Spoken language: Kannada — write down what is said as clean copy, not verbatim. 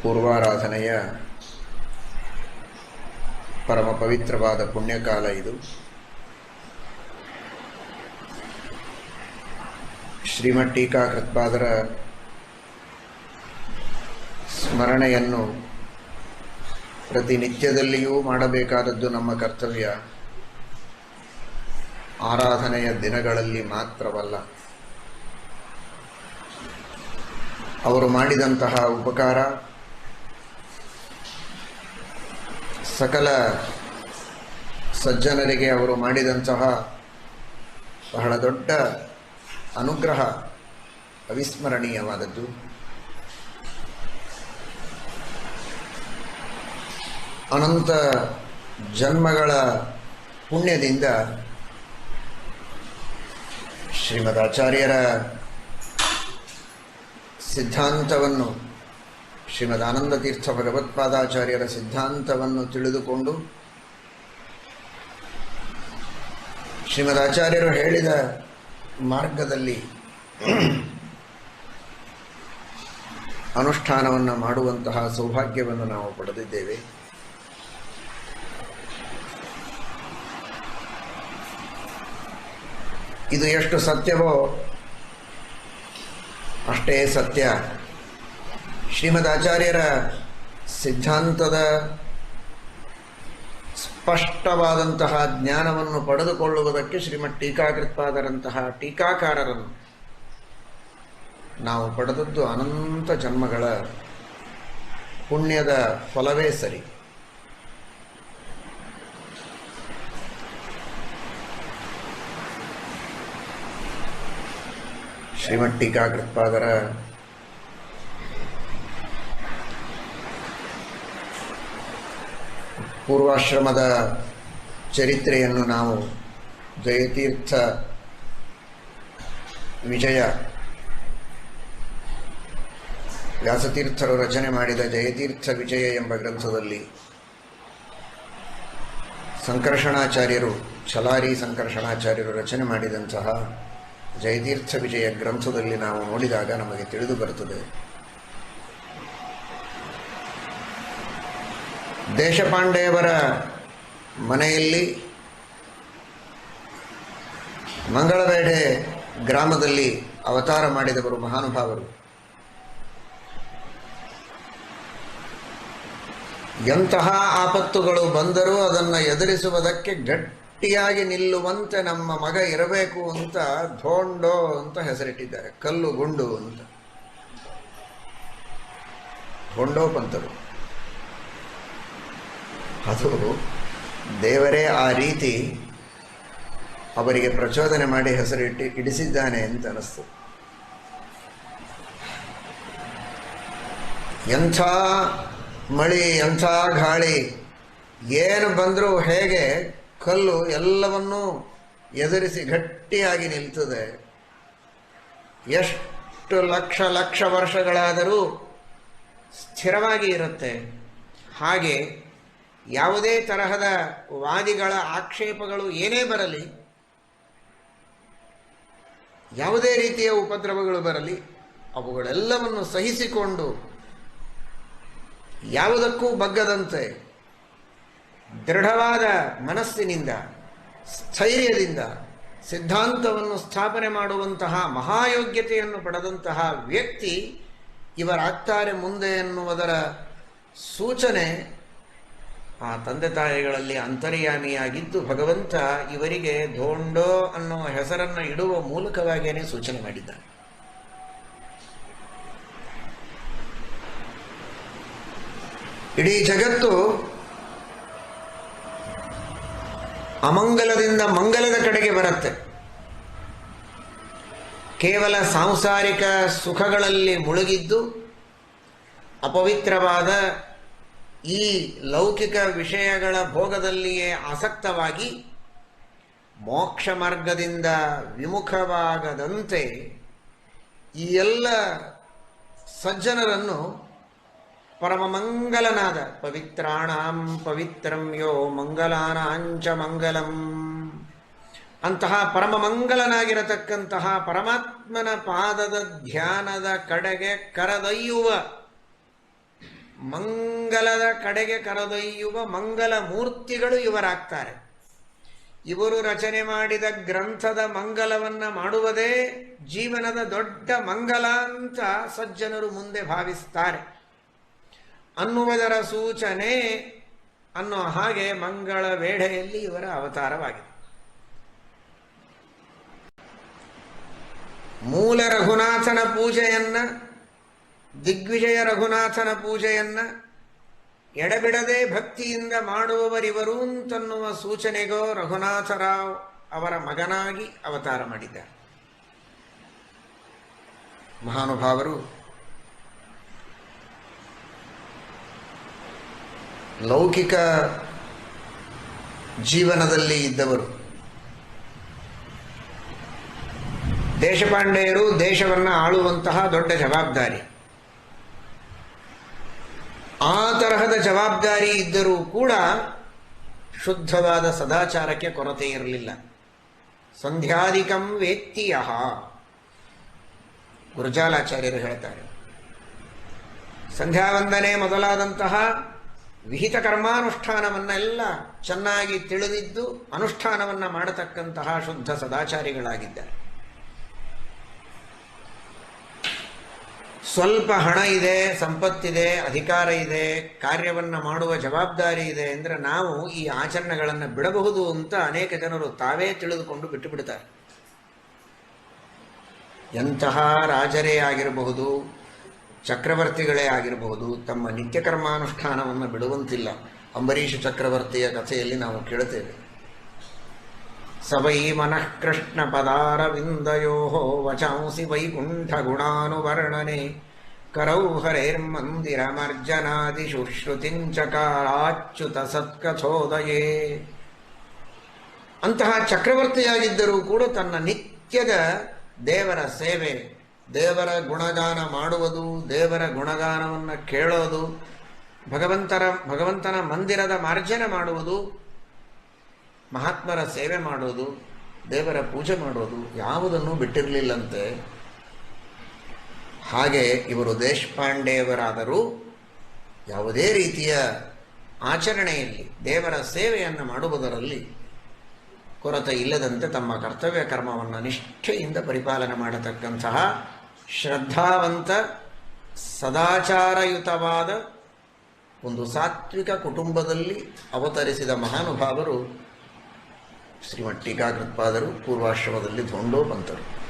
ಪೂರ್ವಾರಾಧನೆಯ ಪರಮ ಪವಿತ್ರವಾದ ಪುಣ್ಯಕಾಲ ಇದು. ಶ್ರೀಮಠ್ ಟೀಕಾಕೃತ್ಪಾದರ ಸ್ಮರಣೆಯನ್ನು ಪ್ರತಿನಿತ್ಯದಲ್ಲಿಯೂ ಮಾಡಬೇಕಾದದ್ದು ನಮ್ಮ ಕರ್ತವ್ಯ. ಆರಾಧನೆಯ ದಿನಗಳಲ್ಲಿ ಮಾತ್ರವಲ್ಲ. ಅವರು ಮಾಡಿದಂತಹ ಉಪಕಾರ ಸಕಲ ಸಜ್ಜನರಿಗೆ ಅವರು ಮಾಡಿದಂತಹ ಬಹಳ ದೊಡ್ಡ ಅನುಗ್ರಹ ಅವಿಸ್ಮರಣೀಯವಾದದ್ದು. ಅನಂತ ಜನ್ಮಗಳ ಪುಣ್ಯದಿಂದ ಶ್ರೀಮದ್ ಆಚಾರ್ಯರ ಸಿದ್ಧಾಂತವನ್ನು, ಶ್ರೀಮದ್ ಆನಂದತೀರ್ಥ ಭಗವತ್ಪಾದಾಚಾರ್ಯರ ಸಿದ್ಧಾಂತವನ್ನು ತಿಳಿದುಕೊಂಡು ಶ್ರೀಮದ್ ಆಚಾರ್ಯರು ಹೇಳಿದ ಮಾರ್ಗದಲ್ಲಿ ಅನುಷ್ಠಾನವನ್ನು ಮಾಡುವಂತಹ ಸೌಭಾಗ್ಯವನ್ನು ನಾವು ಪಡೆದಿದ್ದೇವೆ. ಇದು ಎಷ್ಟು ಸತ್ಯವೋ ಅಷ್ಟೇ ಸತ್ಯ. ಶ್ರೀಮದ್ ಆಚಾರ್ಯರ ಸಿದ್ಧಾಂತದ ಸ್ಪಷ್ಟವಾದಂತಹ ಜ್ಞಾನವನ್ನು ಪಡೆದುಕೊಳ್ಳುವುದಕ್ಕೆ ಶ್ರೀಮಠ್ ಟೀಕಾಕೃತ್ಪಾದರಂತಹ ಟೀಕಾಕಾರರನ್ನು ನಾವು ಪಡೆದದ್ದು ಅನಂತ ಜನ್ಮಗಳ ಪುಣ್ಯದ ಫಲವೇ ಸರಿ. ಶ್ರೀಮಠ್ ಟೀಕಾಕೃತ್ಪಾದರ ಪೂರ್ವಾಶ್ರಮದ ಚರಿತ್ರೆಯನ್ನು ನಾವು ಜಯತೀರ್ಥ ವಿಜಯ, ವ್ಯಾಸತೀರ್ಥರು ರಚನೆ ಮಾಡಿದ ಜಯತೀರ್ಥ ವಿಜಯ ಎಂಬ ಗ್ರಂಥದಲ್ಲಿ ಸಂಕರ್ಷಣಾಚಾರ್ಯರು, ಛಲಾರಿ ಸಂಕರ್ಷಣಾಚಾರ್ಯರು ರಚನೆ ಮಾಡಿದಂತಹ ಜಯತೀರ್ಥ ವಿಜಯ ಗ್ರಂಥದಲ್ಲಿ ನಾವು ನೋಡಿದಾಗ ನಮಗೆ ತಿಳಿದು ಬರುತ್ತದೆ. ದೇಶಪಾಂಡೆಯವರ ಮನೆಯಲ್ಲಿ ಮಂಗಳವೇಢೆ ಗ್ರಾಮದಲ್ಲಿ ಅವತಾರ ಮಾಡಿದವರು ಮಹಾನುಭಾವರು. ಎಂತಹ ಆಪತ್ತುಗಳು ಬಂದರೂ ಅದನ್ನು ಎದುರಿಸುವುದಕ್ಕೆ ಗಟ್ಟಿಯಾಗಿ ನಿಲ್ಲುವಂತೆ ನಮ್ಮ ಮಗ ಇರಬೇಕು ಅಂತ ಧೋಂಡೋ ಅಂತ ಹೆಸರಿಟ್ಟಿದ್ದಾರೆ. ಕಲ್ಲು ಗುಂಡು ಅಂತ. ಧೋಂಡೋ ಪಂತರು. ಅದು ದೇವರೇ ಆ ರೀತಿ ಅವರಿಗೆ ಪ್ರಚೋದನೆ ಮಾಡಿ ಇಡಿಸಿದ್ದಾನೆ ಅಂತ ಅನಿಸ್ತು. ಎಂಥ ಮಳಿ, ಎಂಥ ಗಾಳಿ, ಏನು ಬಂದರೂ ಹೇಗೆ ಕಲ್ಲು ಎಲ್ಲವನ್ನೂ ಎದುರಿಸಿ ಗಟ್ಟಿಯಾಗಿ ನಿಲ್ತದೆ. ಎಷ್ಟು ಲಕ್ಷ ಲಕ್ಷ ವರ್ಷಗಳಾದರೂ ಸ್ಥಿರವಾಗಿ ಇರುತ್ತೆ. ಹಾಗೆ ಯಾವುದೇ ತರಹದ ವಾದಿಗಳ ಆಕ್ಷೇಪಗಳು ಏನೇ ಬರಲಿ, ಯಾವುದೇ ರೀತಿಯ ಉಪದ್ರವಗಳು ಬರಲಿ, ಅವುಗಳೆಲ್ಲವನ್ನು ಸಹಿಸಿಕೊಂಡು ಯಾವುದಕ್ಕೂ ಬಗ್ಗದಂತೆ ದೃಢವಾದ ಮನಸ್ಸಿನಿಂದ, ಸ್ಥೈರ್ಯದಿಂದ ಸಿದ್ಧಾಂತವನ್ನು ಸ್ಥಾಪನೆ ಮಾಡುವಂತಹ ಮಹಾಯೋಗ್ಯತೆಯನ್ನು ಪಡೆದಂತಹ ವ್ಯಕ್ತಿ ಇವರಾಗ್ತಾರೆ ಮುಂದೆ ಎನ್ನುವುದರ ಸೂಚನೆ ಆ ತಂದೆ ತಾಯಿಗಳಲ್ಲಿ ಅಂತರ್ಯಾಮಿಯಾಗಿದ್ದು ಭಗವಂತ ಇವರಿಗೆ ಧೋಂಡೋ ಅನ್ನುವ ಹೆಸರನ್ನು ಇಡುವ ಮೂಲಕವಾಗಿಯೇ ಸೂಚನೆ ಮಾಡಿದ್ದಾನೆ. ಇಡೀ ಜಗತ್ತು ಅಮಂಗಲದಿಂದ ಮಂಗಲದ ಕಡೆಗೆ ಬರುತ್ತೆ. ಕೇವಲ ಸಾಂಸಾರಿಕ ಸುಖಗಳಲ್ಲಿ ಮುಳುಗಿದ್ದು ಅಪವಿತ್ರವಾದ ಈ ಲೌಕಿಕ ವಿಷಯಗಳ ಭೋಗದಲ್ಲಿಯೇ ಆಸಕ್ತವಾಗಿ ಮೋಕ್ಷ ಮಾರ್ಗದಿಂದ ವಿಮುಖವಾಗದಂತೆ ಈ ಎಲ್ಲ ಸಜ್ಜನರನ್ನು ಪರಮಮಂಗಲನಾದ ಪವಿತ್ರಾಣಾಂ ಪವಿತ್ರಂ ಯೋ ಮಂಗಲಾನಾಂಚ ಮಂಗಲಂ ಅಂತಹ ಪರಮಮಂಗಲನಾಗಿರತಕ್ಕಂತಹ ಪರಮಾತ್ಮನ ಪಾದದ ಧ್ಯಾನದ ಕಡೆಗೆ ಕರೆದೊಯ್ಯುವ ಮಂಗಲದ ಕಡೆಗೆ ಕರೆದೊಯ್ಯುವ ಮಂಗಲ ಮೂರ್ತಿಗಳು ಇವರಾಗ್ತಾರೆ. ಇವರು ರಚನೆ ಮಾಡಿದ ಗ್ರಂಥದ ಮಂಗಲವನ್ನು ಮಾಡುವುದೇ ಜೀವನದ ದೊಡ್ಡ ಮಂಗಲ ಅಂತ ಸಜ್ಜನರು ಮುಂದೆ ಭಾವಿಸ್ತಾರೆ ಅನ್ನುವುದರ ಸೂಚನೆ ಅನ್ನೋ ಹಾಗೆ ಮಂಗಳ ವೇಳೆಯಲ್ಲಿ ಇವರ ಅವತಾರವಾಗಿದೆ. ಮೂಲ ರಘುನಾಥನ ಪೂಜೆಯನ್ನ, ದಿಗ್ವಿಜಯ ರಘುನಾಥನ ಪೂಜೆಯನ್ನ ಎಡಬಿಡದೆ ಭಕ್ತಿಯಿಂದ ಮಾಡುವವರಿವರು ಅಂತನ್ನುವ ಸೂಚನೆಗೋ ರಘುನಾಥರಾವ್ ಅವರ ಮಗನಾಗಿ ಅವತಾರ ಮಾಡಿದ್ದಾರೆ. ಮಹಾನುಭಾವರು ಲೌಕಿಕ ಜೀವನದಲ್ಲಿ ಇದ್ದವರು. ದೇಶಪಾಂಡೆಯರು ದೇಶವನ್ನು ಆಳುವಂತಹ ದೊಡ್ಡ ಜವಾಬ್ದಾರಿ. ಆ ತರಹದ ಜವಾಬ್ದಾರಿ ಇದ್ದರೂ ಕೂಡ ಶುದ್ಧವಾದ ಸದಾಚಾರಕ್ಕೆ ಕೊರತೆ ಇರಲಿಲ್ಲ. ಸಂಧ್ಯಾಧಿಕಂ ವೇತ್ತಿಯ ಗುರುಜಾಲಾಚಾರ್ಯರು ಹೇಳ್ತಾರೆ. ಸಂಧ್ಯಾವಂದನೆ ಮೊದಲಾದಂತಹ ವಿಹಿತ ಕರ್ಮಾನುಷ್ಠಾನವನ್ನೆಲ್ಲ ಚೆನ್ನಾಗಿ ತಿಳಿದಿದ್ದು ಅನುಷ್ಠಾನವನ್ನು ಮಾಡತಕ್ಕಂತಹ ಶುದ್ಧ ಸದಾಚಾರಿಗಳಾಗಿದ್ದಾರೆ. ಸ್ವಲ್ಪ ಹಣ ಇದೆ, ಸಂಪತ್ತಿದೆ, ಅಧಿಕಾರ ಇದೆ, ಕಾರ್ಯವನ್ನು ಮಾಡುವ ಜವಾಬ್ದಾರಿ ಇದೆ ಅಂದರೆ ನಾವು ಈ ಆಚರಣೆಗಳನ್ನು ಬಿಡಬಹುದು ಅಂತ ಅನೇಕ ಜನರು ತಾವೇ ತಿಳಿದುಕೊಂಡು ಬಿಟ್ಟು ಬಿಡ್ತಾರೆ. ಎಂತಹ ರಾಜರೇ ಆಗಿರಬಹುದು, ಚಕ್ರವರ್ತಿಗಳೇ ಆಗಿರಬಹುದು, ತಮ್ಮ ನಿತ್ಯ ಕರ್ಮಾನುಷ್ಠಾನವನ್ನು ಬಿಡುವಂತಿಲ್ಲ. ಅಂಬರೀಷ ಚಕ್ರವರ್ತಿಯ ಕಥೆಯಲ್ಲಿ ನಾವು ಕೇಳುತ್ತೇವೆ. ಸವೈ ಮನಃ ಕೃಷ್ಣ ಪದಾರವಿಂದಯೋ ವಚಾಂಸಿ ವೈಕುಂಠ ಗುಣಾನುವರ್ಣನೆ ಕರೌ ಹರೇರ್ಮಂದಿರಮರ್ಜನಾದಿಷು ಶ್ರುತಿಂಚಕಾರಾಚ್ಯುತ ಸತ್ಕಥೋದಯೇ. ಅಂತಹ ಚಕ್ರವರ್ತಿಯಾಗಿದ್ದರೂ ಕೂಡ ತನ್ನ ನಿತ್ಯದ ದೇವರ ಸೇವೆ, ದೇವರ ಗುಣಗಾನ ಮಾಡುವುದು, ದೇವರ ಗುಣಗಾನವನ್ನು ಕೇಳೋದು, ಭಗವಂತನ ಮಂದಿರದ ಮಾರ್ಜನ ಮಾಡುವುದು, ಮಹಾತ್ಮರ ಸೇವೆ ಮಾಡೋದು, ದೇವರ ಪೂಜೆ ಮಾಡೋದು ಯಾವುದನ್ನು ಬಿಟ್ಟಿರಲಿಲ್ಲಂತೆ. ಹಾಗೆ ಇವರು ದೇಶಪಾಂಡೆಯವರಾದರೂ ಯಾವುದೇ ರೀತಿಯ ಆಚರಣೆಯಲ್ಲಿ ದೇವರ ಸೇವೆಯನ್ನು ಮಾಡುವುದರಲ್ಲಿ ಕೊರತೆ ಇಲ್ಲದಂತೆ ತಮ್ಮ ಕರ್ತವ್ಯ ಕರ್ಮವನ್ನು ನಿಷ್ಠೆಯಿಂದ ಪರಿಪಾಲನೆ ಮಾಡತಕ್ಕಂತಹ ಶ್ರದ್ಧಾವಂತ ಸದಾಚಾರಯುತವಾದ ಒಂದು ಸಾತ್ವಿಕ ಕುಟುಂಬದಲ್ಲಿ ಅವತರಿಸಿದ ಮಹಾನುಭಾವರು ಶ್ರೀಮಠ್ ಟೀಕಾಕೃತ್ಪಾದರು, ಪೂರ್ವಾಶ್ರಮದಲ್ಲಿ ಧೋಂಡೋಪಂತರು.